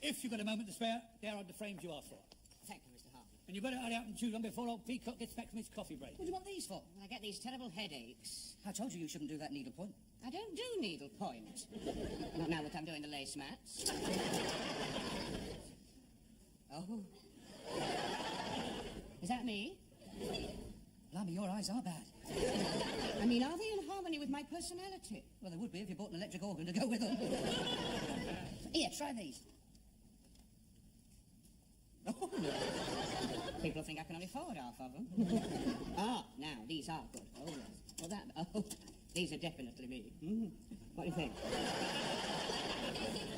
if you've got a moment to spare, there are the frames you asked for. Thank you, Mr. Hartley. And you better hurry up and choose them before old Peacock gets back from his coffee break. What do you want these for? I get these terrible headaches. I told you shouldn't do that needlepoint. I don't do needlepoint. Not now that I'm doing the lace mats. Oh. Is that me? Blimey, your eyes are bad. I mean, are they in harmony with my personality? Well, they would be if you bought an electric organ to go with them. Here, try these. Oh. People think I can only afford half of them. Ah, now, these are good. Oh, yes. These are definitely me. What do you think?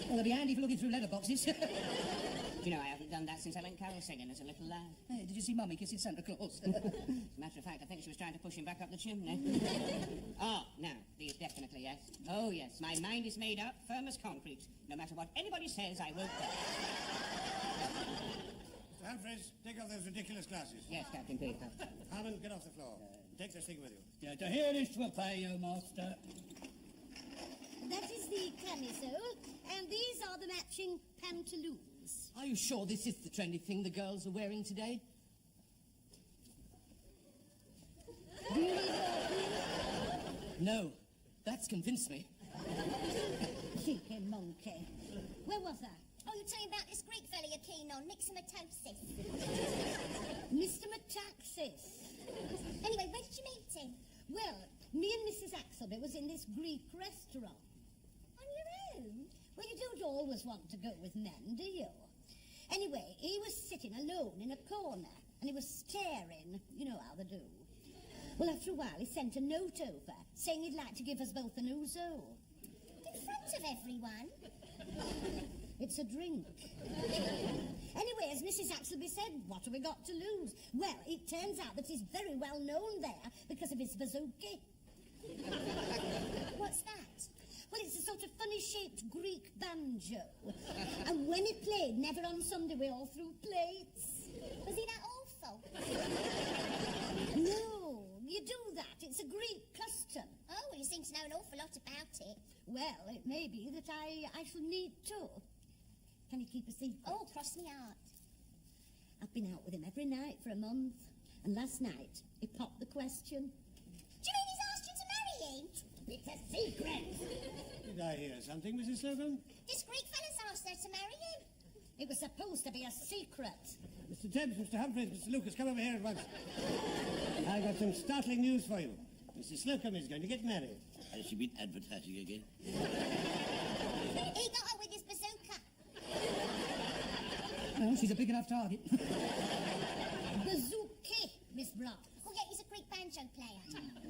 Well, they'll be handy for looking through letterboxes. Do you know, I haven't done that since I went carol singing as a little lad. Hey, did you see Mummy kissing Santa Claus? As a matter of fact, I think she was trying to push him back up the chimney. Ah, now, these definitely, yes. Oh, yes, my mind is made up, firm as concrete. No matter what anybody says, I won't go. Mr. Humphreys, take off those ridiculous glasses. Yes, Captain Peter. Harmon, get off the floor. Take this thing with you. Yeah, to hear this to a play, O master. That is the camisole, and these are the matching pantaloons. Are you sure this is the trendy thing the girls are wearing today? Do you need more? No, that's convinced me. Cheeky monkey. Where was I? Oh, you're telling about this Greek fella you're keen on, Nixomatosis. Mr. Metaxas. Anyway, where did you meet him? Well, me and Mrs. Axelby was in this Greek restaurant. On your own? Well, you don't always want to go with men, do you? Anyway, he was sitting alone in a corner, and he was staring. You know how they do. Well, after a while, he sent a note over, saying he'd like to give us both an ouzo. In front of everyone? It's a drink. Anyway, as Mrs. Axelby said, what have we got to lose? Well, it turns out that he's very well known there because of his bazooki. What's that? Well, it's a sort of funny-shaped Greek banjo. And when it played, never on Sunday, we all threw plates. Was he that awful? No, you do that. It's a Greek custom. Oh, well, you seem to know an awful lot about it. Well, it may be that I shall need to. Can you keep a secret? Oh, cross me heart. I've been out with him every night for a month, and last night he popped the question. Do you mean he's asked you to marry him? It's a secret. Did I hear something, Mrs. Slocum? This Greek fella's asked her to marry him. It was supposed to be a secret. Mr. Tebs, Mr. Humphreys, Mr. Lucas, come over here at once. I got some startling news for you. Mrs. Slocum is going to get married. Has she been advertising again? He got her with his bazooka. Well, she's a big enough target. Bazooki, Miss Brown. Oh, yeah, he's a Greek banjo player.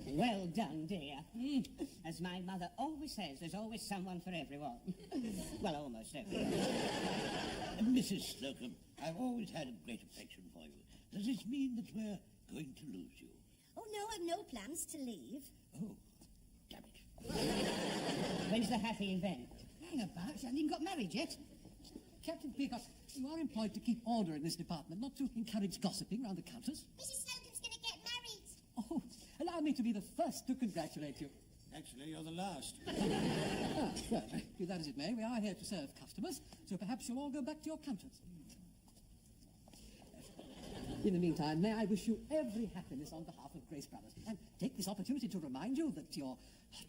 Well done, dear. As my mother always says, there's always someone for everyone. Well, almost everyone. Mrs. Slocum, I've always had a great affection for you. Does this mean that we're going to lose you? Oh, no, I've no plans to leave. Oh, damn it. When's the happy event? Hang about, she hasn't even got married yet. Captain Peacock, you are employed to keep order in this department, not to encourage gossiping round the counters. Mrs. Slocum's going to get married. Oh, allow me to be the first to congratulate you. Actually, you're the last. Well, be that as it may, we are here to serve customers, so perhaps you'll all go back to your counters. In the meantime, may I wish you every happiness on behalf of Grace Brothers, and take this opportunity to remind you that your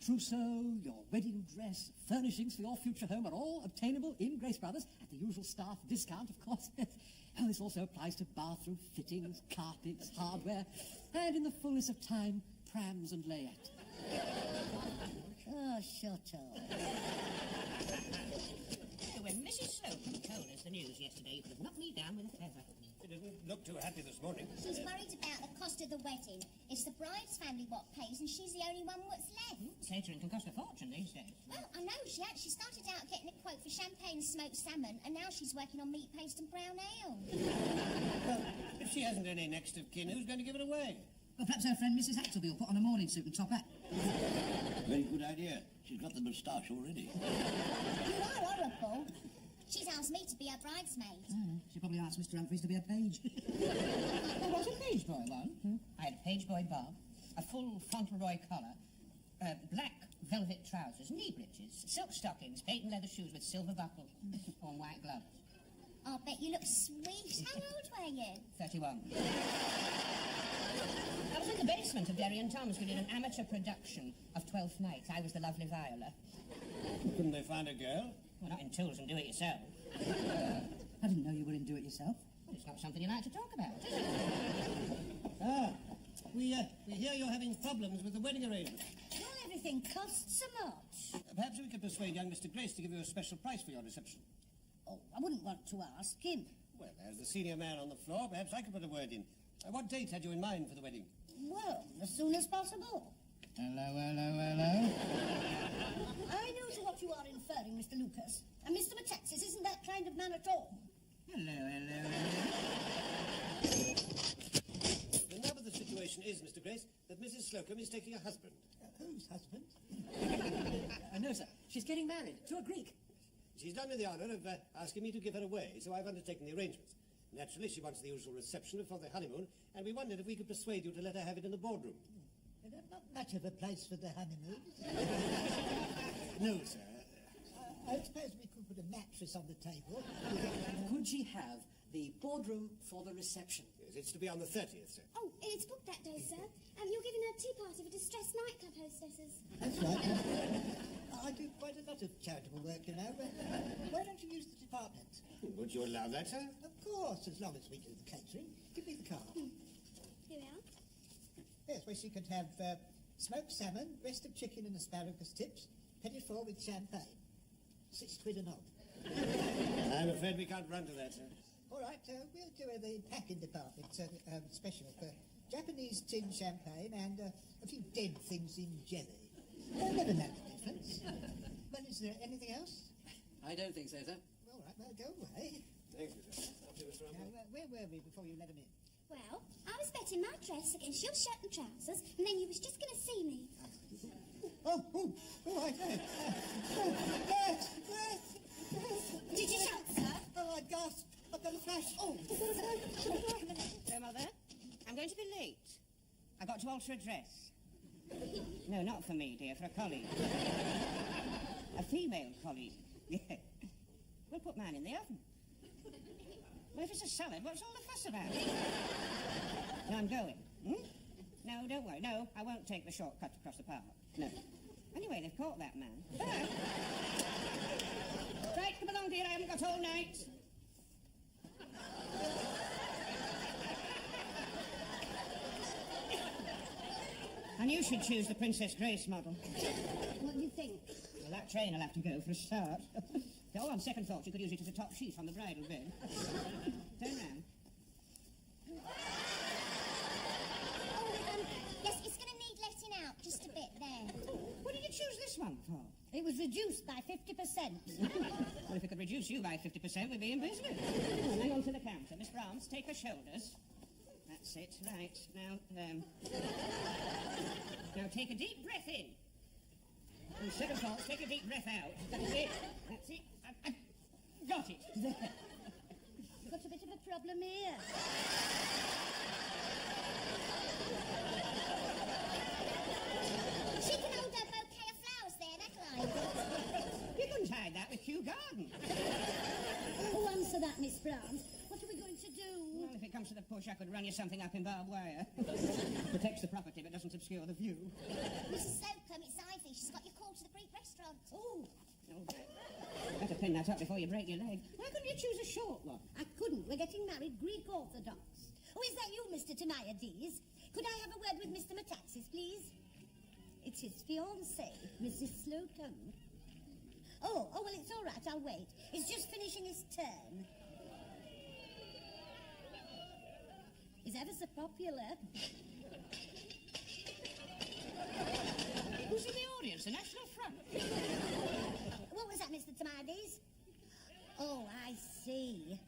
trousseau, your wedding dress, furnishings for your future home are all obtainable in Grace Brothers at the usual staff discount, of course. Oh, this also applies to bathroom fittings, carpets, hardware, and in the fullness of time, prams and layette. Oh, shut up. When Mrs. Slocum told us the news yesterday, you could have knocked me down with a feather. She doesn't look too happy this morning. She's worried about the cost of the wedding. It's the bride's family what pays, and she's the only one what's left. Catering can cost a fortune these days. Well, I know. She actually started out getting a quote for champagne and smoked salmon, and now she's working on meat paste and brown ale. Well, if she hasn't any next of kin, who's going to give it away? Well, perhaps our friend Mrs. Axelby will put on a morning suit and top hat. Very good idea. She's got the moustache already. You are horrible. She's asked me to be her bridesmaid. She probably asked Mr. Humphreys to be a page. There was a page boy one. I had a page boy bob, a full Fauntleroy collar, black velvet trousers, knee breeches, silk stockings, patent leather shoes with silver buckles, on white gloves. I bet you look sweet. How old were you? 31. I was in the basement of Derry and Tom's. We did an amateur production of Twelfth Night. I was the lovely Viola. Couldn't they find a girl? Well, not in tools and do-it-yourself. I didn't know you were in do-it-yourself. Well, it's not something you like to talk about, is it? We hear you're having problems with the wedding arrangement. Well, everything costs so much. Perhaps we could persuade young Mr. Grace to give you a special price for your reception. Oh, I wouldn't want to ask him. Well, as the senior man on the floor, perhaps I could put a word in. What date had you in mind for the wedding? Well, as soon as possible. Hello. I know to what you are inferring, Mr. Lucas. And Mr. Metaxas isn't that kind of man at all. Hello. The nub of the situation is, Mr. Grace, that Mrs. Slocum is taking a husband. Whose husband? No, sir. She's getting married to a Greek. She's done me the honour of asking me to give her away, so I've undertaken the arrangements. Naturally, she wants the usual reception before the honeymoon, and we wondered if we could persuade you to let her have it in the boardroom. Not much of a place for the honeymoon. No, sir. I suppose we could put a mattress on the table. Could she have the boardroom for the reception? Yes, it's to be on the 30th, sir. Oh, it's booked that day, sir. You're giving a tea party for distressed nightclub hostesses. That's right. I do quite a lot of charitable work, you know. Why don't you use the department? Would you allow that, sir? Of course, as long as we do the catering. Give me the card. Here we are. Yes, well, she could have smoked salmon, breast of chicken and asparagus tips, petit four with champagne. £6 a knob. I'm afraid we can't run to that, sir. All right, we'll do the packing department special for Japanese tin champagne and a few dead things in jelly. Never know the difference. Well, is there anything else? I don't think so, sir. All right, well, go away. Thank you, sir. After Mr. Now, where were we before you let him in? Well, I was betting my dress against your shirt and trousers, and then you was just going to see me. Oh, right there. Did you shout, sir? Oh, I gasped. I've got a flash. Oh, So, Mother, I'm going to be late. I've got to alter a dress. No, not for me, dear, for a colleague. A female colleague. Yeah. We'll put mine in the oven. Well, if it's a salad, what's all the fuss about? Now I'm going. No, don't worry. No, I won't take the shortcut across the park. No. Anyway, they've caught that man. Bye. Right, come along, dear. I haven't got all night. And you should choose the Princess Grace model. What do you think? Well, that train will have to go for a start. Oh, on second thought, you could use it as a top sheet on the bridal bed. Turn round. Yes, it's going to need letting out just a bit there. What did you choose this one for? It was reduced by 50%. Well, if it could reduce you by 50%, we'd be in business. Hang on to the counter. Miss Brahms, take her shoulders. That's it. Right. Now take a deep breath in. On second thoughts, take a deep breath out. That's it. That's it. I've got it. There. Got a bit of a problem here. She can hold her bouquet of flowers there, that'll hide it. You couldn't hide that with Kew Garden. Oh, answer that, Miss Brahms. What are we going to do? Well, if it comes to the push, I could run you something up in barbed wire. Protects the property, but doesn't obscure the view. Mrs. Slocum, it's Ivy. She's got your call to the Greek restaurant. Oh, Okay. Better pin that up before you break your leg. Why couldn't you choose a short one? I couldn't. We're getting married Greek Orthodox. Oh, is that you, Mr. Tamiades? Could I have a word with Mr. Metaxas, please? It's his fiancée, Mrs. Slocum. Oh, well, it's all right. I'll wait. He's just finishing his turn. He's ever so popular. Who's in the audience? The National Front? What was that, Mr. Tamiades? Oh, I see.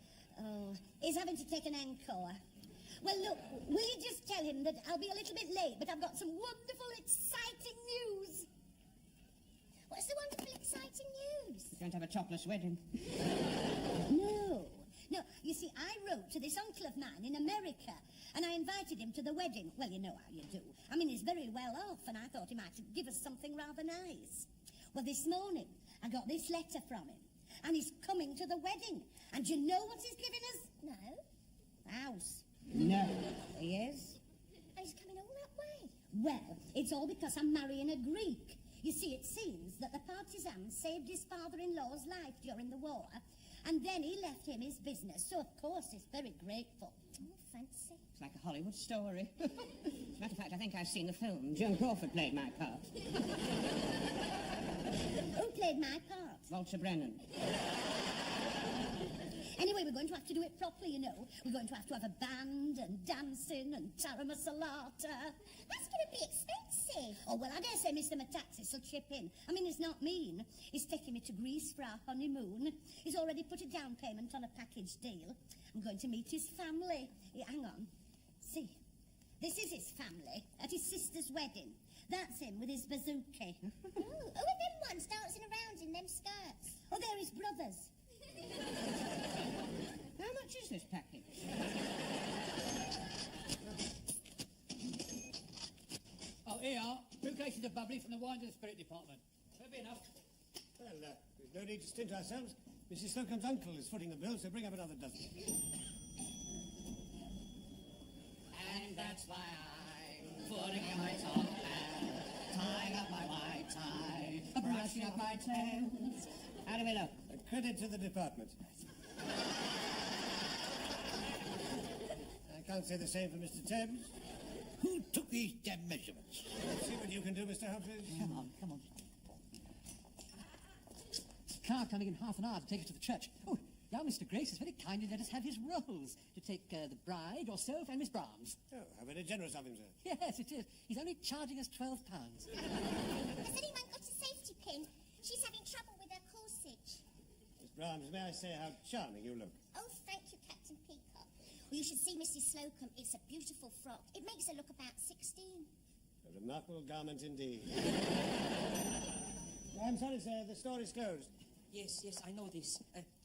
Oh, he's having to take an encore. Well, look, will you just tell him that I'll be a little bit late, but I've got some wonderful, exciting news. What's the wonderful, exciting news? You're going to have a topless wedding. No. You see, I wrote to this uncle of mine in America, and I invited him to the wedding. Well, you know how you do. I mean, he's very well off, and I thought he might give us something rather nice. Well, this morning, I got this letter from him, And he's coming to the wedding. And you know what he's giving us? No. House. No, he is. And he's coming all that way. Well, it's all because I'm marrying a Greek. You see, it seems that the partisan saved his father-in-law's life during the war, and then he left him his business, so of course he's very grateful. Oh, fancy. It's like a Hollywood story. As a matter of fact, I think I've seen the film. Joan Crawford played my part. Who played my part? Walter Brennan. Anyway, we're going to have to do it properly, you know. We're going to have a band and dancing and taramasalata. That's going to be expensive. Oh, well, I dare say Mr. Metaxas will chip in. I mean, he's not mean. He's taking me to Greece for our honeymoon. He's already put a down payment on a package deal. I'm going to meet his family. Hang on. See, this is his family at his sister's wedding. That's him with his bazooki. Oh, who are them ones dancing around in them skirts? Oh, they're his brothers. How much is this package? Oh, here are 2 cases of bubbly from the wine and spirit department. That'll be enough. Well, there's no need to stint ourselves. Mrs. Slocum's uncle is footing the bill, so bring up another dozen. And that's why I'm putting in my top hat, tying up my white tie, brushing up my tails. How do we look? Credit to the department. I can't say the same for Mr. Tebs. Who took these damn measurements? Let's see what you can do, Mr. Humphreys. Come on, come on. Car coming in half an hour to take us to the church. Oh, young Mr. Grace has very kindly let us have his rolls to take the bride, yourself, and Miss Brahms. Oh, how very generous of him, sir. Yes, it is. He's only charging us £12. Has anyone got a safety pin? She's having trouble with her corsage. Miss Brahms, may I say how charming you look? Oh, thank you, Captain Peacock. Well, you should see Mrs. Slocum. It's a beautiful frock. It makes her look about 16. A remarkable garment indeed. I'm sorry, sir, the store is closed. Yes, I know this.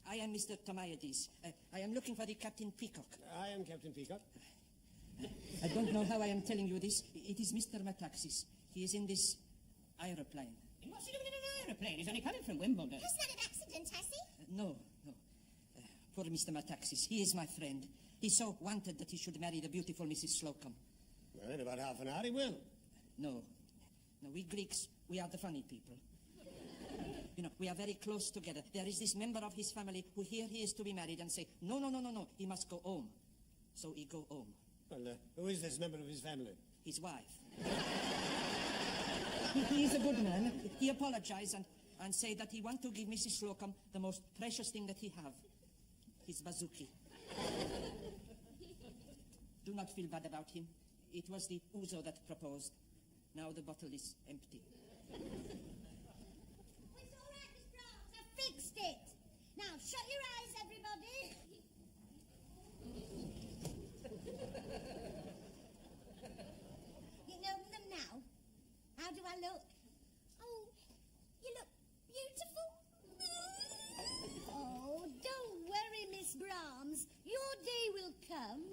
I am Mr. Tomaides. I am looking for the Captain Peacock. I am Captain Peacock. I don't know how I am telling you this. It is Mr. Metaxas. He is in this aeroplane. What's he doing in an aeroplane? He's only coming from Wimbledon. Hasn't had an accident, has he? No. Poor Mr. Metaxas. He is my friend. He so wanted that he should marry the beautiful Mrs. Slocum. Well, in about half an hour he will. No, we Greeks, we are the funny people. You know, we are very close together. There is this member of his family who hear he is to be married and say, no, he must go home. So he go home. Well, who is this member of his family? His wife. He is a good man. He apologize and say that he want to give Mrs. Slocum the most precious thing that he have, his bazooki. Do not feel bad about him. It was the ouzo that proposed. Now the bottle is empty. It's all right, Miss Brahms. I've fixed it. Now, shut your eyes, everybody. You can open them now. How do I look? Oh, you look beautiful. Oh, don't worry, Miss Brahms. Your day will come.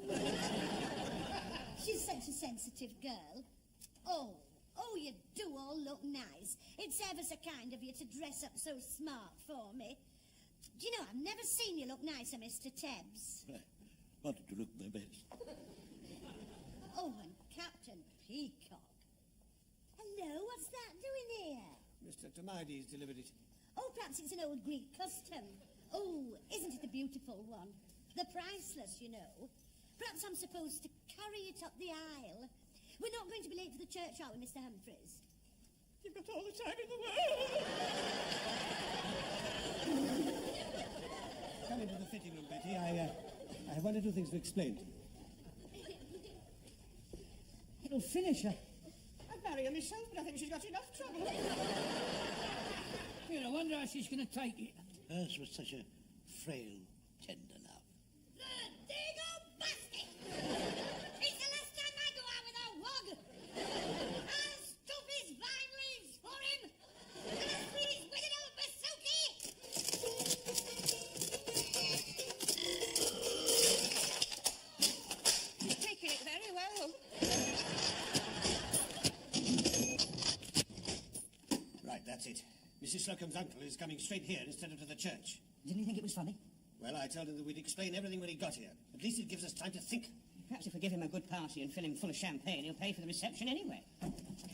She's such a sensitive girl. Oh, you do all look nice. It's ever so kind of you to dress up so smart for me. Do you know, I've never seen you look nicer, Mr. Tebbs. I wanted to look my best. Oh, and Captain Peacock. Hello, what's that doing here? Mr. Tomaides delivered it. Oh, perhaps it's an old Greek custom. Oh, isn't it a beautiful one? They're priceless, you know. Perhaps I'm supposed to carry it up the aisle. We're not going to be late for the church, are we, Mr. Humphreys? You've got all the time in the world. Come into the fitting room, Betty. I have one or two things to explain to you. It'll finish her. I'd marry her myself, but I think she's got enough trouble. You know, I wonder how she's going to take it. Hers was such a frail, tender love. The Dago basket! It's the last time I go out with a wog! I'll stuff his vine leaves for him! And I'll feed his wicked old bazooki! She's taking it very well. Right, that's it. Mrs. Slocum's uncle is coming straight here instead of to the church. Didn't he think it was funny? Well, I told him that we'd explain everything when he got here. At least it gives us time to think. Perhaps if we give him a good party and fill him full of champagne, he'll pay for the reception anyway.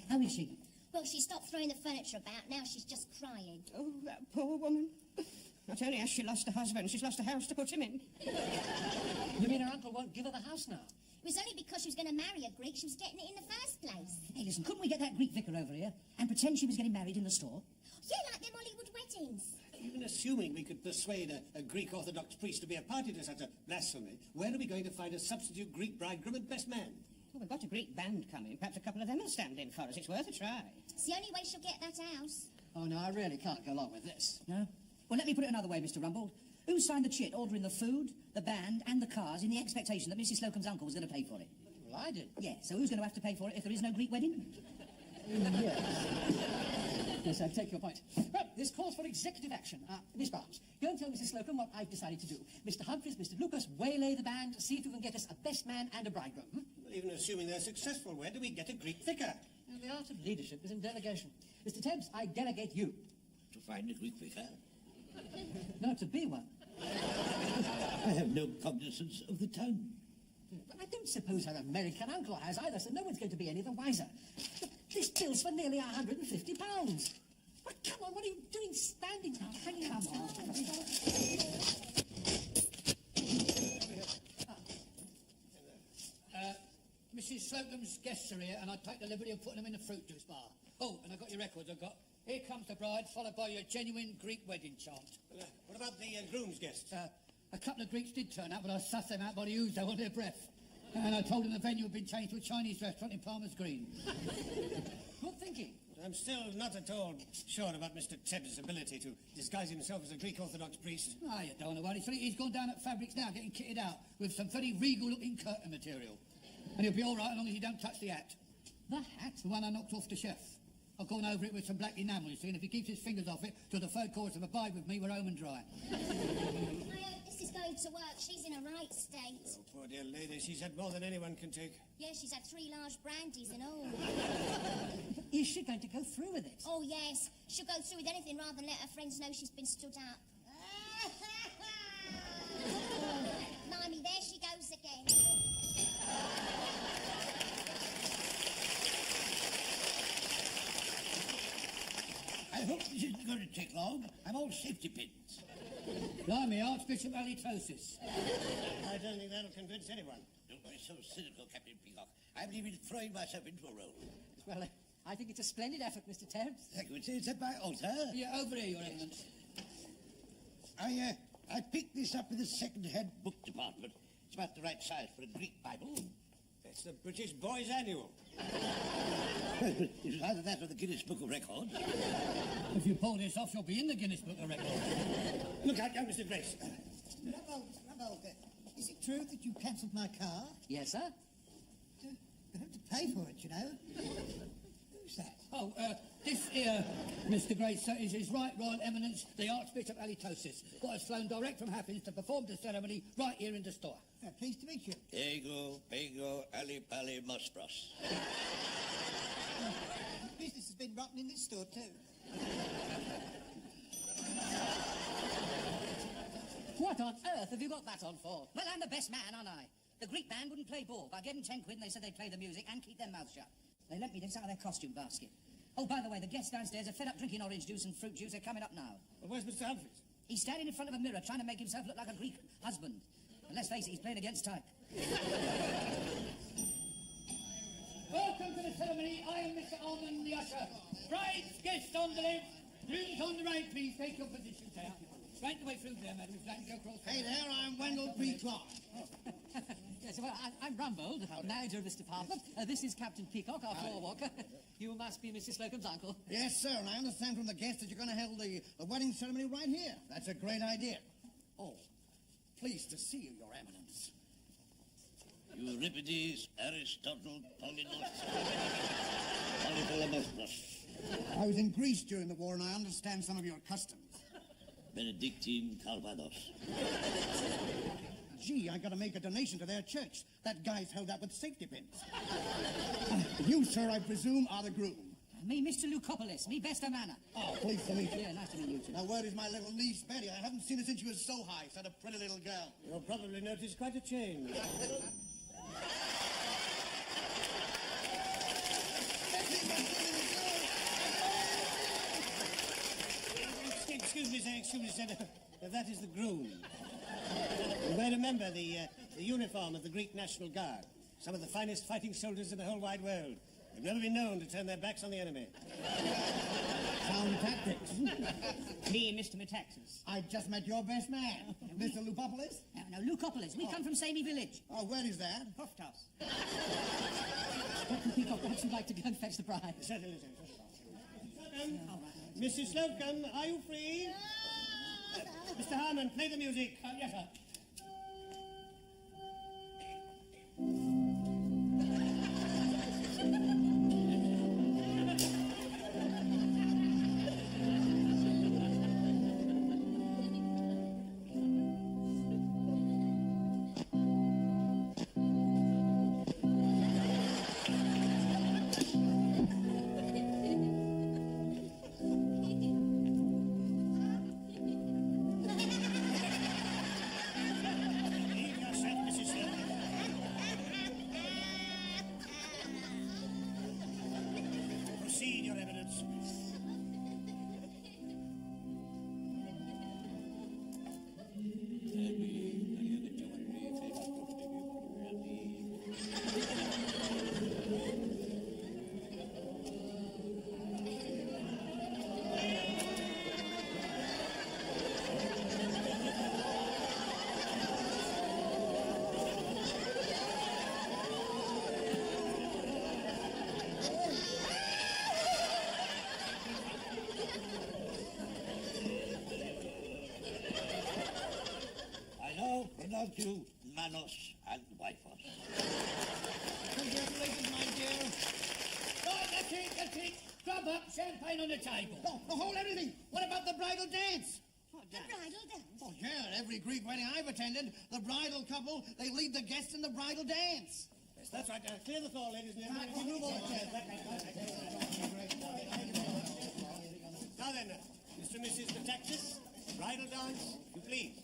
How is she? Well, she stopped throwing the furniture about. Now she's just crying. Oh, that poor woman. Not only has she lost her husband, she's lost a house to put him in. You mean her uncle won't give her the house now? It was only because she was going to marry a Greek she was getting it in the first place. Hey, listen, couldn't we get that Greek vicar over here and pretend she was getting married in the store? Yeah, like them Hollywood weddings. Even assuming we could persuade a Greek Orthodox priest to be a party to such a blasphemy, where are we going to find a substitute Greek bridegroom and best man? Well, we've got a Greek band coming. Perhaps a couple of them will stand in for us. It's worth a try. It's the only way she'll get that house. Oh, no, I really can't go along with this. No? Well, let me put it another way, Mr. Rumbold. Who signed the chit ordering the food, the band and the cars in the expectation that Mrs. Slocum's uncle was going to pay for it? Well, I did. Yeah, so who's going to have to pay for it if there is no Greek wedding? Yes. Yes, I take your point. Well, this calls for executive action. Miss Barnes, go and tell Mrs. Slocum what I've decided to do. Mr. Humphreys, Mr. Lucas, waylay the band, see if you can get us a best man and a bridegroom. Well, even assuming they're successful, where do we get a Greek vicar? And the art of leadership is in delegation. Mr. Tebbs, I delegate you. To find a Greek vicar? No, to be one. I have no cognizance of the tongue. But I don't suppose her American uncle has either, so no one's going to be any the wiser. But this bill's for nearly £150. Well, come on, what are you doing standing there? Hanging on. Mrs. Slocum's guests are here, and I take the liberty of putting them in the fruit juice bar. Oh, and I've got your records. I've got Here Comes the Bride, followed by your genuine Greek wedding chant. What about the groom's guests? A couple of Greeks did turn up, but I sussed them out by the ooze they on their breath. And I told them the venue had been changed to a Chinese restaurant in Palmer's Green. Good thinking. I'm still not at all sure about Mr. Tebbs' ability to disguise himself as a Greek Orthodox priest. Ah, you don't know about it. He's gone down at Fabrics now, getting kitted out with some very regal-looking curtain material. And he'll be all right as long as he don't touch the hat. The hat? The one I knocked off the chef. I've gone over it with some black enamel, you see, and if he keeps his fingers off it till the third course of Abide With Me, we're home and dry. I hope this is going to work. She's in a right state. Oh, poor dear lady. She's had more than anyone can take. Yeah, she's had 3 large brandies and all. Is she going to go through with it? Oh, yes. She'll go through with anything rather than let her friends know she's been stood up. Blimey, there she goes again. I hope this isn't going to take long. I'm all safety pins. Blimey, Archbishop Halitosis. I don't think that'll convince anyone. Don't be so cynical, Captain Peacock. I'm even throwing myself into a role. Well, I think it's a splendid effort, Mr. Tebbs. Thank you. It's at my altar. Yeah, over here, Your Eminence. I picked this up in the second-hand book department. It's about the right size for a Greek Bible. It's the British Boys Annual. It's either that or the Guinness Book of Records. If you pull this off, you'll be in the Guinness Book of Records. Look out, young Mr. Grace. Rumbold, is it true that you cancelled my car? Yes, sir. I have to pay for it, you know. Who's that? Oh, this here, Mr. Grace, sir, is His Right Royal Eminence, the Archbishop Halitosis, got us flown direct from Athens to perform the ceremony right here in the store. Pleased to meet you. Ego, ali pali mospros. Business has been rotten in this store, too. What on earth have you got that on for? Well, I'm the best man, aren't I? The Greek band wouldn't play ball, but I gave them 10 quid and they said they'd play the music and keep their mouths shut. They lent me this out of their costume basket. Oh, by the way, the guests downstairs are fed up drinking orange juice and fruit juice. They're coming up now. Well, where's Mr. Humphreys? He's standing in front of a mirror trying to make himself look like a Greek husband. And let's face it, he's playing against type. Welcome to the ceremony. I am Mr. Almond, the usher. Brides, guests on the left, grooms on the right. Please take your positions there. Right the way through there, madam. If you like to go across. Hey there, I'm Wendell P. Clark. Yes, well, I'm Rumbold, manager of this department. This is Captain Peacock, our floor walker. You must be Mrs. Slocum's uncle. Yes, sir, and I understand from the guests that you're going to hold the wedding ceremony right here. That's a great idea. Oh, pleased to see you, Your Eminence. Euripides, Aristotle, Polyphemus. I was in Greece during the war, and I understand some of your customs. Benedictine Calvados. Gee, I gotta make a donation to their church. That guy's held up with safety pins. You, sir, I presume, are the groom. Me, Mr. Lucopolis, me best of manner. Oh, pleased to meet you. Yeah, nice to meet you too. Now, where is my little niece, Betty? I haven't seen her since she was so high. Such a pretty little girl. You'll probably notice quite a change. Excuse me, sir. That is the groom. You may remember the uniform of the Greek National Guard. Some of the finest fighting soldiers in the whole wide world. They've never been known to turn their backs on the enemy. Sound tactics. Me and Mr. Metaxas. I just met your best man, Mr. Lupopolis. No, Lucopolis. We come from samey village. Oh, where is that? Hoftos. Captain Peacock, perhaps you'd like to go and fetch the bride. Certainly, sir. Mrs. Slocum, are you free? Mr. Harmon, play the music. Yes, sir. Proceed, Your Eminence. I now pronounce you Manos and Wifos. Congratulations, my dear. Right, that's it. Grab up, champagne on the table. Oh, hold everything. What about the bridal dance? The bridal dance. Oh, yeah, every Greek wedding I've attended, the bridal couple, they lead the guests in the bridal dance. Yes, that's right. Clear the floor, ladies and gentlemen. Move all the chairs. Now then, Mr. and Mrs. Metaxas, bridal dance, you please.